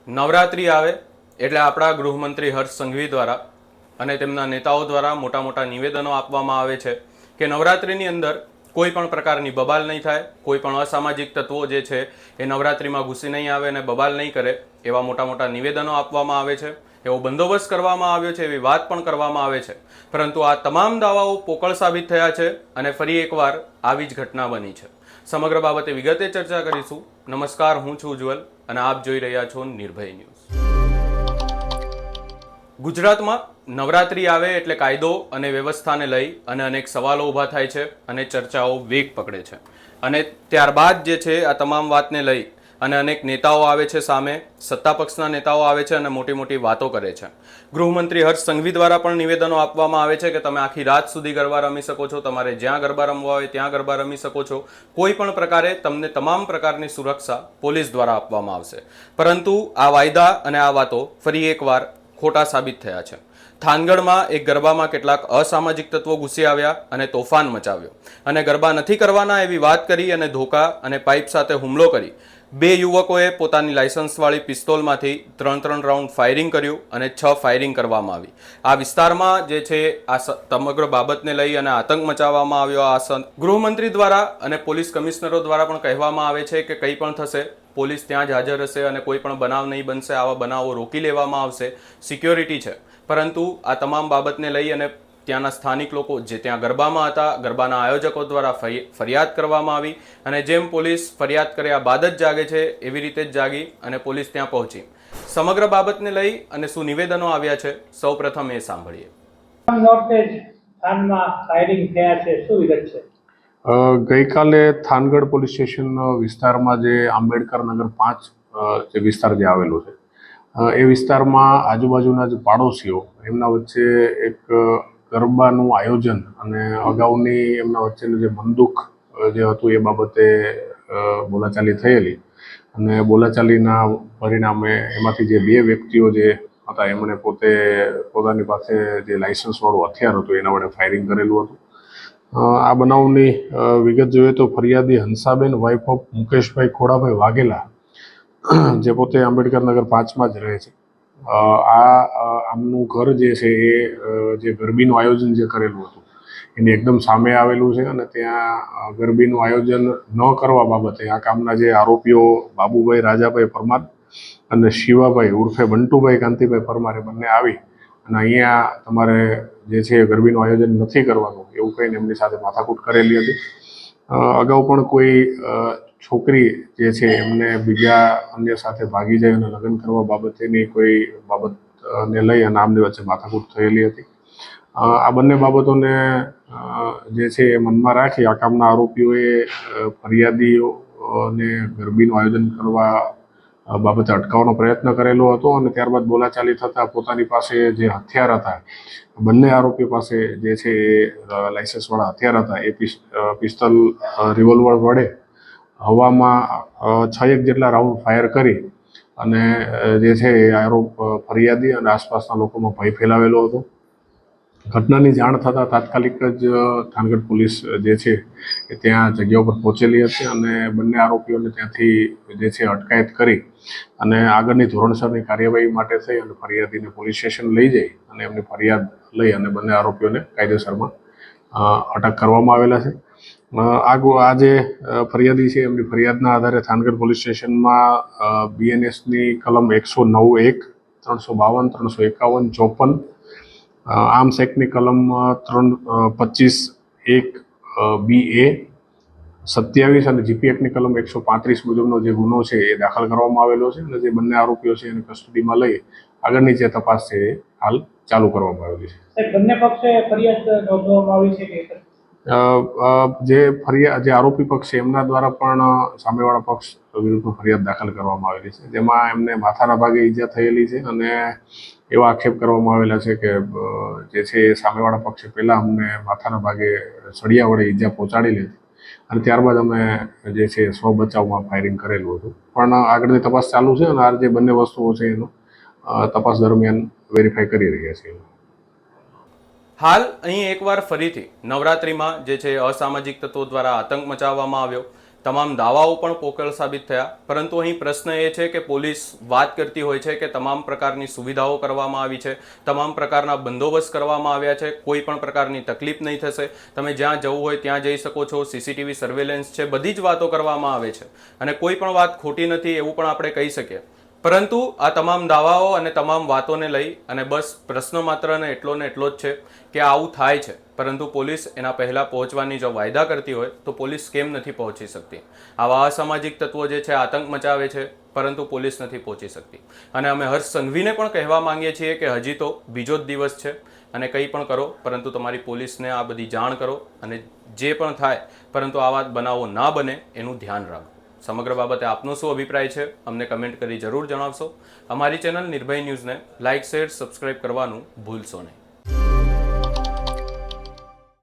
નવરાત્રિ આવે એટલે આપણા ગૃહમંત્રી હર્ષ સંઘવી દ્વારા અને તેમના નેતાઓ દ્વારા મોટા મોટા નિવેદનો આપવામાં આવે છે કે નવરાત્રિની અંદર કોઈ પણ પ્રકારની બબાલ નહીં થાય, કોઈ પણ અસામાજિક તત્વો જે છે એ નવરાત્રિમાં ઘૂસી નહીં આવે અને બબાલ નહીં કરે, એવા મોટા મોટા નિવેદનો આપવામાં આવે છે. એવો બંદોબસ્ત કરવામાં આવ્યો છે, એવી વાત પણ કરવામાં આવે છે. પરંતુ આ તમામ દાવાઓ પોકળ સાબિત થયા છે અને ફરી એકવાર આવી જ ઘટના બની છે. સમગ્ર બાબતે વિગતે ચર્ચા કરીશું. નમસ્કાર, હું છું ઉજ્જવલ અને આપ જોઈ રહ્યા છો નિર્ભય ન્યૂઝ. ગુજરાતમાં નવરાત્રિ આવે એટલે કાયદો અને વ્યવસ્થાને લઈ અને અનેક સવાલો ઊભા થાય છે અને ચર્ચાઓ વેગ પકડે છે. અને ત્યારબાદ જે છે આ તમામ વાતને લઈ અને અનેક નેતાઓ આવે છે સામે, સત્તા પક્ષના નેતાઓ આવે છે અને મોટી મોટી વાતો કરે છે. ગૃહમંત્રી હર્ષ સંઘવી દ્વારા પણ નિવેદનો આપવામાં આવે છે કે તમે આખી રાત સુધી ગરબા રમી શકો છો, તમારે જ્યાં ગરબા રમવા હોય ત્યાં ગરબા રમી શકો છો, કોઈ પણ પ્રકારે તમને તમામ પ્રકારની સુરક્ષા પોલીસ દ્વારા આપવામાં આવશે. પરંતુ આ વાયદા અને આ વાતો ફરી એકવાર ખોટા સાબિત થયા છે. થાનગઢમાં એક ગરબામાં કેટલાક અસામાજિક તત્વો ઘૂસી આવ્યા અને તોફાન મચાવ્યો અને ગરબા નથી કરવાના એવી વાત કરી અને ધોકા અને પાઇપ સાથે હુમલો કરી 2 યુવકોએ પોતાની લાયસન્સવાળી પિસ્તોલમાંથી 3 રાઉન્ડ ફાયરિંગ કર્યું અને 6 ફાયરિંગ કરવામાં આવી. આ વિસ્તારમાં જે છે આ સમગ્ર બાબતને લઈ અને આતંક મચાવવામાં આવ્યો. આ ગૃહમંત્રી દ્વારા અને પોલીસ કમિશનરો દ્વારા પણ કહેવામાં આવે છે કે કંઈ પણ થશે, પોલીસ ત્યાં જ હાજર હશે અને કોઈ પણ બનાવ નહીં બનશે, આવા બનાવો રોકી લેવામાં આવશે, સિક્યોરિટી છે. પરંતુ આ તમામ બાબતને લઈ અને ત્યાંના સ્થાનિક લોકો જે ત્યાં ગરબામાં હતા, ગરબાના આયોજકો દ્વારા ફરિયાદ કરવામાં આવી અને જેમ પોલીસ ફરિયાદ કર્યા બાદ જ જાગે છે એવી રીતે જ જાગી અને પોલીસ ત્યાં પહોંચી. સમગ્ર બાબતને લઈ અને શું નિવેદનો આવ્યા છે, સૌ પ્રથમ એ સાંભળીએ. ગઈકાલે થાનગઢ પોલીસ સ્ટેશન વિસ્તારમાં જે આંબેડકર નગર 5 જે વિસ્તાર જે આવેલો છે, એ વિસ્તારમાં આજુબાજુના જે પાડોશીઓ એમના વચ્ચે એક ગરબાનું આયોજન અને અગાઉની એમના વચ્ચેનું જે મનદુખ જે હતું એ બાબતે બોલાચાલી થયેલી અને બોલાચાલીના પરિણામે એમાંથી જે 2 વ્યક્તિઓ જે હતા એમણે પોતાની પાસે જે લાયસન્સવાળું હથિયાર હતું એના વડે ફાયરિંગ કરેલું હતું. આ બનાવની વિગત જોઈએ તો ફરિયાદી હંસાબેન વાઇફ ઓફ મુકેશભાઈ ખોડાભાઈ વાઘેલા, જે પોતે આંબેડકર નગર 5માં જ રહે છે. આમનું ઘર જે છે એ જે ગરબીનું આયોજન જે કરેલું હતું એની એકદમ સામે આવેલું છે અને ત્યાં ગરબીનું આયોજન ન કરવા બાબતે આ કામના જે આરોપીઓ બાબુભાઈ રાજાભાઈ પરમાર અને શિવાભાઈ ઉર્ફે બંટુભાઈ કાંતિભાઈ પરમારે બંને આવી અને અહીંયા તમારે જે છે ગરબીનું આયોજન નથી કરવાનું એવું કહીને એમની સાથે માથાકૂટ કરેલી હતી. અગાઉ પણ કોઈ છોકરી જે છે એમને બીજા અન્ય સાથે ભાગી જાય અને લગ્ન કરવા બાબતેની કોઈ બાબતને લઈ અને આમની વચ્ચે માથાકૂટ થયેલી હતી. આ બંને બાબતોને જે છે એ મનમાં રાખી આ કામના આરોપીઓએ ફરિયાદીઓને ગરબીનું આયોજન કરવા બાબતે અટકાવવાનો પ્રયત્ન કરેલો હતો અને ત્યારબાદ બોલાચાલી થતાં પોતાની પાસે જે હથિયાર હતા, બંને આરોપીઓ પાસે જે છે એ લાયસન્સવાળા હથિયાર હતા એ પિસ્તોલ રિવોલ્વર વડે હવામાં 6 જેટલા રાઉન્ડ ફાયર કરી અને જે છે એ ફરિયાદી અને આસપાસના લોકોમાં ભય ફેલાવેલો હતો. ઘટનાની જાણ થતાં તાત્કાલિક જ થાનગઢ પોલીસ જે છે એ ત્યાં જગ્યા ઉપર પહોંચેલી હતી અને બંને આરોપીઓને ત્યાંથી જે છે અટકાયત કરી અને આગળની ધોરણસરની કાર્યવાહી માટે થઈ અને ફરિયાદીને પોલીસ સ્ટેશન લઈ જઈ અને એમની ફરિયાદ લઈ અને બંને આરોપીઓને કાયદેસરમાં અટક કરવામાં આવેલા છે. આ જે ફરિયાદી છે એમની ફરિયાદના આધારે થાનગઢ પોલીસ સ્ટેશનમાં BNSની કલમ 109(1), 352, 351, 54, આર્મ્સ એક્ટની કલમ 325(1)(BA), 27 અને GP એક્ટની કલમ 135 મુજબનો જે ગુનો છે એ દાખલ કરવામાં આવેલો છે અને જે બંને આરોપીઓ છે એને કસ્ટડીમાં લઈ આગળની જે તપાસ છે એ હાલ ચાલુ કરવામાં આવેલી છે. બંને પક્ષે ફરિયાદ નોંધવામાં આવી છે કે જે આરોપી પક્ષ છે એમના દ્વારા પણ સામેવાળા પક્ષ વિરુદ્ધ ફરિયાદ દાખલ કરવામાં આવેલી છે, જેમાં એમને માથાના ભાગે ઈજા થયેલી છે અને એવા આક્ષેપ કરવામાં આવેલા છે કે જે છે એ સામેવાળા પક્ષે પહેલાં અમને માથાના ભાગે સળિયા વડે ઈજા પહોંચાડેલી હતી અને ત્યારબાદ અમે જે છે સ્વ બચાવમાં ફાયરિંગ કરેલું હતું. પણ આગળની તપાસ ચાલુ છે અને આ જે બંને વસ્તુઓ છે એનો તપાસ દરમિયાન વેરીફાઈ કરી રહ્યા છીએ. હાલ અહીં એકવાર ફરીથી નવરાત્રિમાં જે છે અસામાજિક તત્વો દ્વારા આતંક મચાવવામાં આવ્યો. તમામ દાવાઓ પણ પોકળ સાબિત થયા. પરંતુ અહીં પ્રશ્ન એ છે કે પોલીસ વાત કરતી હોય છે કે તમામ પ્રકારની સુવિધાઓ કરવામાં આવી છે, તમામ પ્રકારના બંદોબસ્ત કરવામાં આવ્યા છે, કોઈ પણ પ્રકારની તકલીફ નહીં થશે, તમે જ્યાં જવું હોય ત્યાં જઈ શકો છો, સીસીટીવી સર્વેલન્સ છે, બધી જ વાતો કરવામાં આવે છે અને કોઈ પણ વાત ખોટી નથી એવું પણ આપણે કહી શકીએ. પરંતુ આ તમામ દાવાઓ અને તમામ વાતોને લઈ અને બસ પ્રશ્ન માત્ર ને એટલો જ છે કે આવું થાય છે, પરંતુ પોલીસ એના પહેલાં પહોંચવાની જો વાયદા કરતી હોય તો પોલીસ કેમ નથી પહોંચી શકતી? આવા અસામાજિક તત્વો જે છે આતંક મચાવે છે, પરંતુ પોલીસ નથી પહોંચી શકતી. અને અમે હર્ષ સંઘવીને પણ કહેવા માંગીએ છીએ કે હજી તો બીજો જ દિવસ છે અને કંઈ પણ કરો, પરંતુ તમારી પોલીસને આ બધી જાણ કરો અને જે પણ થાય, પરંતુ આવા બનાવો ના બને એનું ધ્યાન રાખો. સમગ્ર બાબતે આપનો શું અભિપ્રાય છે અમને કમેન્ટ કરી જરૂર જણાવશો. અમારી ચેનલ નિર્ભય ન્યૂઝને લાઇક, શેર, સબસ્ક્રાઇબ કરવાનું ભૂલશો નહીં.